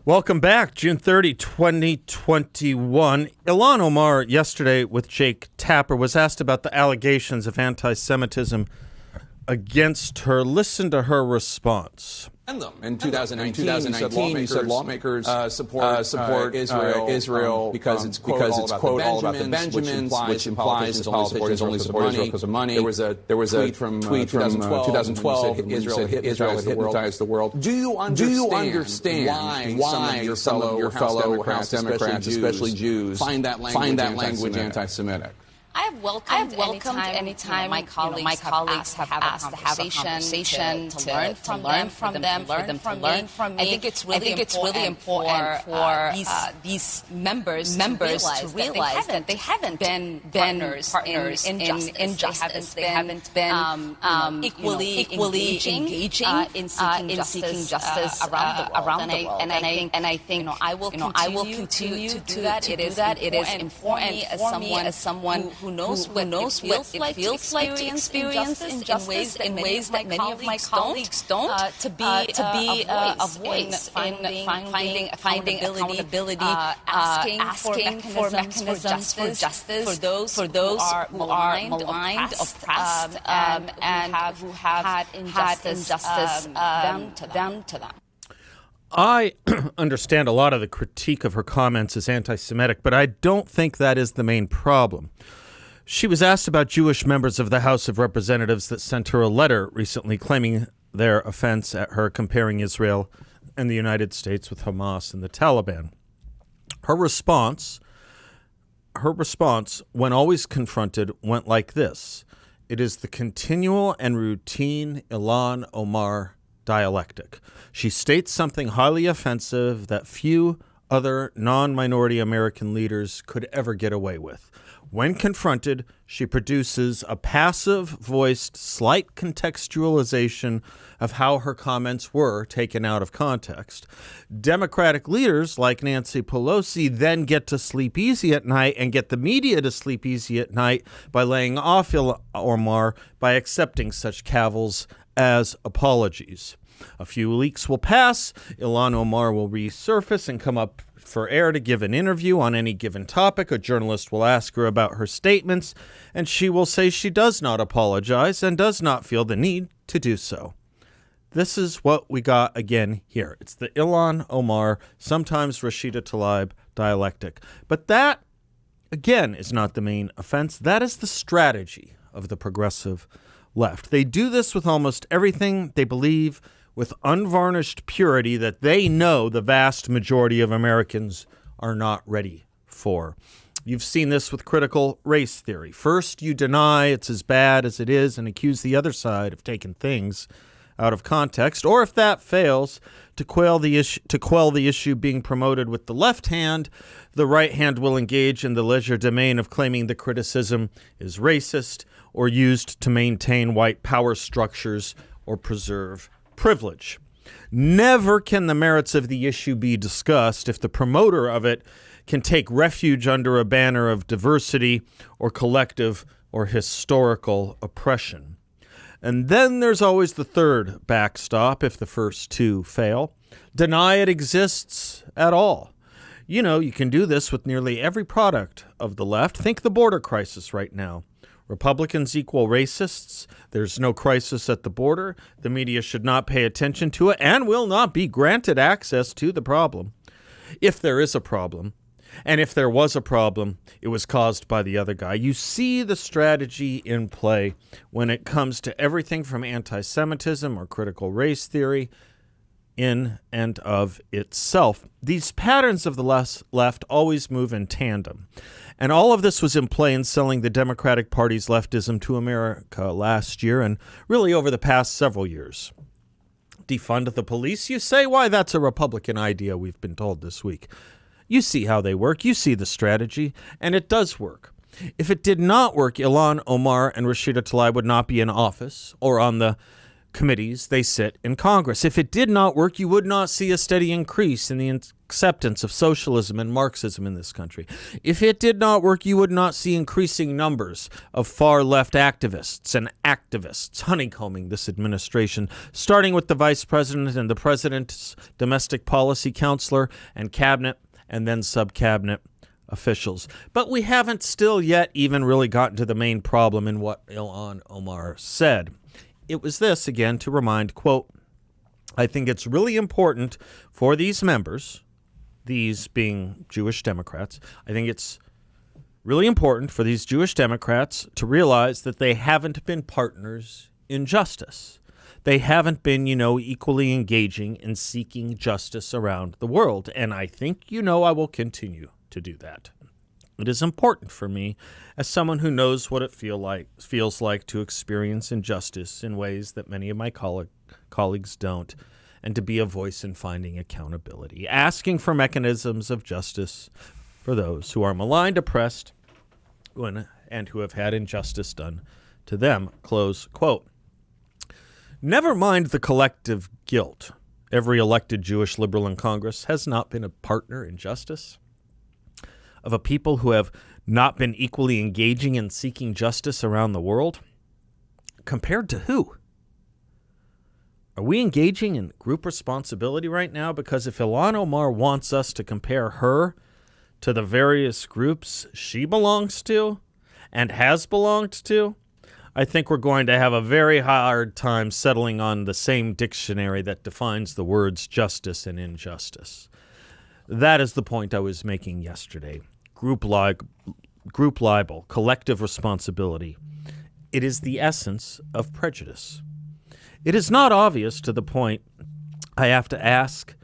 Welcome back, June 30, 2021. Ilan Omar yesterday with Jake Tapper was asked about the allegations of anti-Semitism against her. Listen to her response. In 2019, you said lawmakers support Israel because it's quote all about the Benjamins, which implies that politicians only support Israel because of money. There was a tweet from 2012. Israel had hypnotized the world. Do you understand why some of your fellow House Democrats, especially Jews, find that language anti-Semitic? I have welcomed anytime my colleagues have asked to have a conversation, to learn from them, for them to learn from me. I think it's really important for these members to realize that they haven't been partners in injustice. They haven't been equally engaging in seeking justice around the world. And I think I will continue to do that. It is important for me as someone who knows what it feels like to experience injustice in ways that many of my colleagues don't, to be a voice in finding accountability, asking for mechanisms for justice for those who are maligned, oppressed, and who have had injustice done to them. I understand a lot of the critique of her comments as anti-Semitic, but I don't think that is the main problem. She was asked about Jewish members of the House of Representatives that sent her a letter recently claiming their offense at her comparing Israel and the United States with Hamas and the Taliban. Her response, when always confronted, went like this. It is the continual and routine Ilan Omar dialectic. She states something highly offensive that few other non-minority American leaders could ever get away with. When confronted, she produces a passive-voiced, slight contextualization of how her comments were taken out of context. Democratic leaders like Nancy Pelosi then get to sleep easy at night and get the media to sleep easy at night by laying off Ilhan Omar by accepting such cavils as apologies. A few weeks will pass, Ilan Omar will resurface and come up for air to give an interview on any given topic. A journalist will ask her about her statements, and she will say she does not apologize and does not feel the need to do so. This is what we got again here. It's the Ilhan Omar, sometimes Rashida Tlaib dialectic. But that, again, is not the main offense. That is the strategy of the progressive left. They do this with almost everything they believe with unvarnished purity that they know the vast majority of Americans are not ready for. You've seen this with critical race theory. First, you deny it's as bad as it is and accuse the other side of taking things out of context. Or if that fails, to quell the issue being promoted with the left hand, the right hand will engage in the leisure domain of claiming the criticism is racist or used to maintain white power structures or preserve privilege. Never can the merits of the issue be discussed if the promoter of it can take refuge under a banner of diversity or collective or historical oppression. And then there's always the third backstop if the first two fail. Deny it exists at all. You know, you can do this with nearly every product of the left. Think the border crisis right now. Republicans equal racists. There's no crisis at the border. The media should not pay attention to it and will not be granted access to the problem. If there is a problem, and if there was a problem, it was caused by the other guy. You see the strategy in play when it comes to everything from anti-Semitism or critical race theory in and of itself. These patterns of the left always move in tandem. And all of this was in play in selling the Democratic Party's leftism to America last year and really over the past several years. Defund the police, you say? Why, that's a Republican idea, we've been told this week. You see how they work. You see the strategy, and it does work. If it did not work, Ilan Omar and Rashida Tlaib would not be in office or on the committees they sit in Congress. If it did not work, you would not see a steady increase in the acceptance of socialism and Marxism in this country. If it did not work, you would not see increasing numbers of far-left activists and activists honeycombing this administration, starting with the vice president and the president's domestic policy counselor and cabinet and then sub-cabinet officials. But we haven't still yet even really gotten to the main problem in what Ilhan Omar said. It was this, again, to remind, quote, I think it's really important for these members, these being Jewish Democrats, I think it's really important for these Jewish Democrats to realize that they haven't been partners in justice. They haven't been, equally engaging in seeking justice around the world. And I think, I will continue to do that. It is important for me, as someone who knows what it feels like to experience injustice in ways that many of my colleagues don't, and to be a voice in finding accountability, asking for mechanisms of justice for those who are maligned, oppressed, and who have had injustice done to them, close quote. Never mind the collective guilt. Every elected Jewish liberal in Congress has not been a partner in justice. Of a people who have not been equally engaging in seeking justice around the world? Compared to who? Are we engaging in group responsibility right now? Because if Ilan Omar wants us to compare her to the various groups she belongs to and has belonged to, I think we're going to have a very hard time settling on the same dictionary that defines the words justice and injustice. That is the point I was making yesterday. Group libel, collective responsibility. It is the essence of prejudice. It is not obvious to the point I have to ask.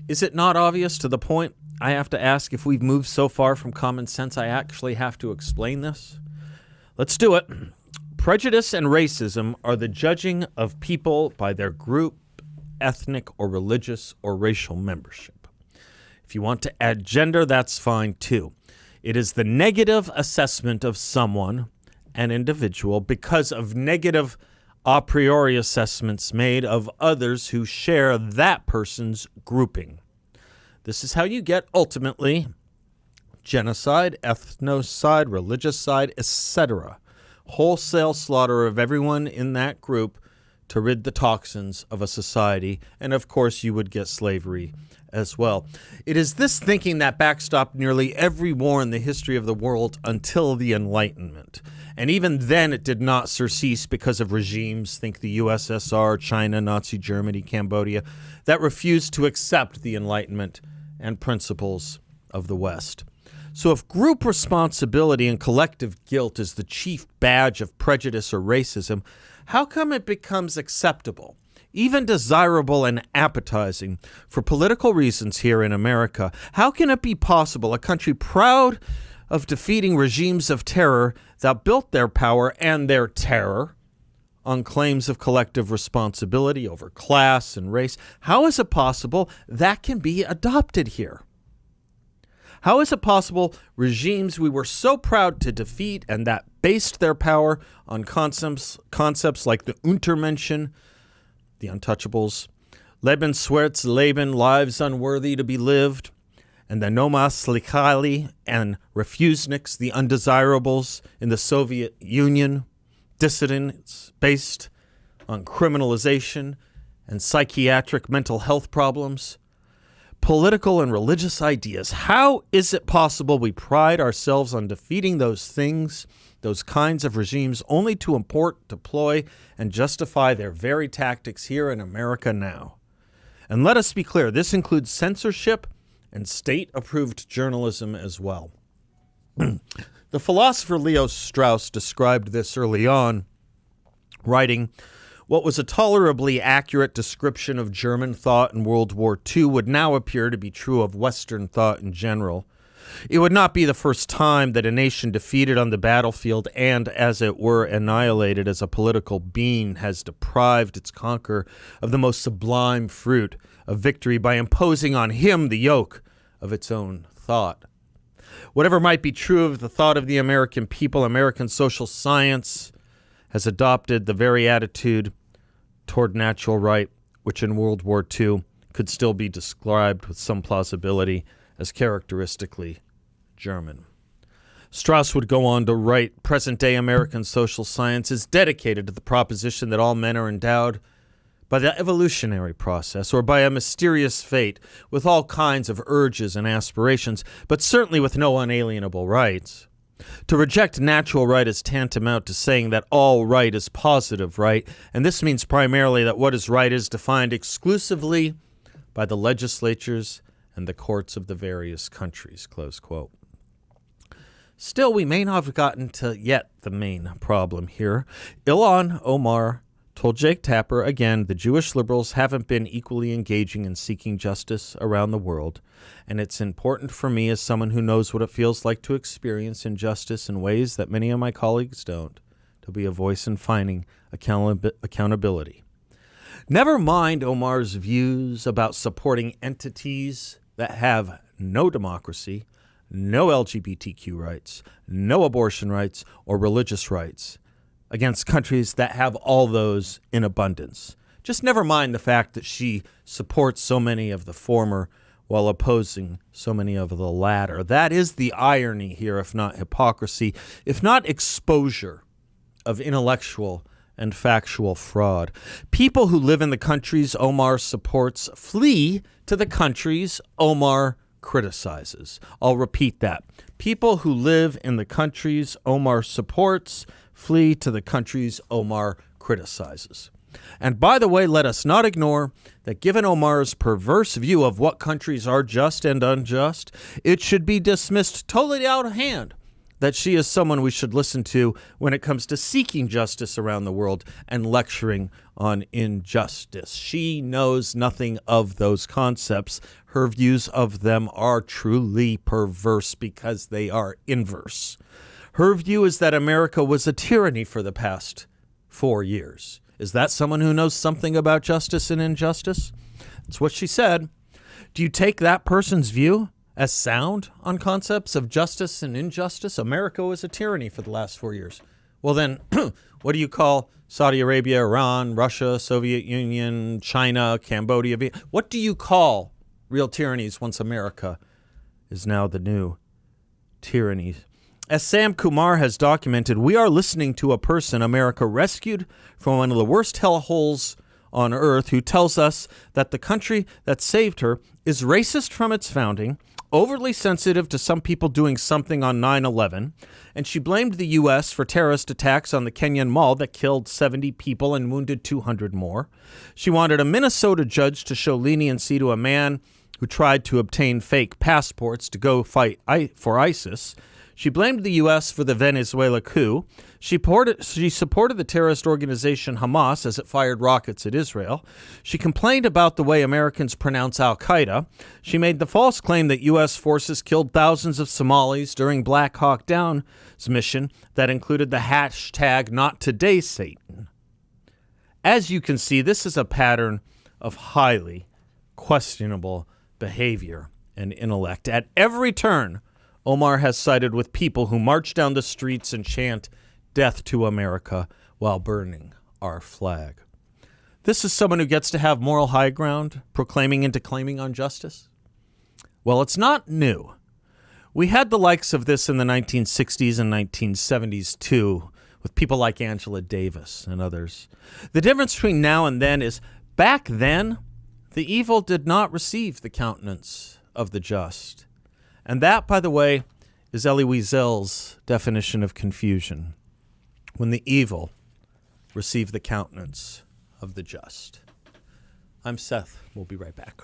Is it not obvious to the point I have to ask if we've moved so far from common sense I actually have to explain this? Let's do it. Prejudice and racism are the judging of people by their group, ethnic or religious or racial membership. If you want to add gender, that's fine too. It is the negative assessment of someone, an individual, because of negative a priori assessments made of others who share that person's grouping. This is how you get, ultimately, genocide, ethnocide, religicide, etc. Wholesale slaughter of everyone in that group to rid the toxins of a society. And, of course, you would get slavery as well. It is this thinking that backstopped nearly every war in the history of the world until the Enlightenment. And even then it did not surcease because of regimes, think the USSR, China, Nazi Germany, Cambodia, that refused to accept the Enlightenment and principles of the West. So if group responsibility and collective guilt is the chief badge of prejudice or racism, how come it becomes acceptable, even desirable and appetizing for political reasons here in America? How can it be possible, a country proud of defeating regimes of terror that built their power and their terror on claims of collective responsibility over class and race, how is it possible that can be adopted here? How is it possible regimes we were so proud to defeat and that based their power on concepts like the Untermenschen, the untouchables, Lebenswerts Leben, lives unworthy to be lived, and the Nomas Likali and Refuseniks, the undesirables in the Soviet Union, dissidents based on criminalization and psychiatric mental health problems, political and religious ideas. How is it possible we pride ourselves on defeating those things, those kinds of regimes, only to import, deploy, and justify their very tactics here in America now? And let us be clear, this includes censorship and state-approved journalism as well. The philosopher Leo Strauss described this early on, writing, "What was a tolerably accurate description of German thought in World War II would now appear to be true of Western thought in general. It would not be the first time that a nation defeated on the battlefield and, as it were, annihilated as a political being has deprived its conqueror of the most sublime fruit of victory by imposing on him the yoke of its own thought. Whatever might be true of the thought of the American people, American social science has adopted the very attitude toward natural right, which in World War II could still be described with some plausibility as characteristically German. Strauss would go on to write, present-day American social science is dedicated to the proposition that all men are endowed by the evolutionary process or by a mysterious fate with all kinds of urges and aspirations, but certainly with no unalienable rights. To reject natural right is tantamount to saying that all right is positive right, and this means primarily that what is right is defined exclusively by the legislatures and the courts of the various countries, close quote. Still, we may not have gotten to yet the main problem here. Ilan Omar told Jake Tapper, again, the Jewish liberals haven't been equally engaging in seeking justice around the world, and it's important for me as someone who knows what it feels like to experience injustice in ways that many of my colleagues don't, to be a voice in finding accountability. Never mind Omar's views about supporting entities that have no democracy, no LGBTQ rights, no abortion rights, or religious rights, against countries that have all those in abundance. Just never mind the fact that she supports so many of the former while opposing so many of the latter. That is the irony here, if not hypocrisy, if not exposure of intellectual and factual fraud. People who live in the countries Omar supports flee to the countries Omar criticizes. I'll repeat that. People who live in the countries Omar supports flee to the countries Omar criticizes. And by the way, let us not ignore that given Omar's perverse view of what countries are just and unjust, it should be dismissed totally out of hand that she is someone we should listen to when it comes to seeking justice around the world and lecturing on injustice. She knows nothing of those concepts. Her views of them are truly perverse because they are inverse. Her view is that America was a tyranny for the past 4 years. Is that someone who knows something about justice and injustice? That's what she said. Do you take that person's view as sound on concepts of justice and injustice? America was a tyranny for the last 4 years. Well then, what do you call Saudi Arabia, Iran, Russia, Soviet Union, China, Cambodia? What do you call real tyrannies once America is now the new tyranny? As Sam Kumar has documented, we are listening to a person America rescued from one of the worst hellholes on earth who tells us that the country that saved her is racist from its founding, overly sensitive to some people doing something on 9/11, and she blamed the U.S. for terrorist attacks on the Kenyan Mall that killed 70 people and wounded 200 more. She wanted a Minnesota judge to show leniency to a man who tried to obtain fake passports to go fight for ISIS. She blamed the U.S. for the Venezuela coup. She supported the terrorist organization Hamas as it fired rockets at Israel. She complained about the way Americans pronounce al-Qaeda. She made the false claim that U.S. forces killed thousands of Somalis during Black Hawk Down's mission that included the hashtag #NotTodaySatan. As you can see, this is a pattern of highly questionable behavior and intellect. At every turn, Omar has sided with people who march down the streets and chant "Death to America" while burning our flag. This is someone who gets to have moral high ground, proclaiming and declaiming on justice. Well, it's not new. We had the likes of this in the 1960s and 1970s too, with people like Angela Davis and others. The difference between now and then is back then, the evil did not receive the countenance of the just. And that, by the way, is Elie Wiesel's definition of confusion. When the evil receive the countenance of the just. I'm Seth. We'll be right back.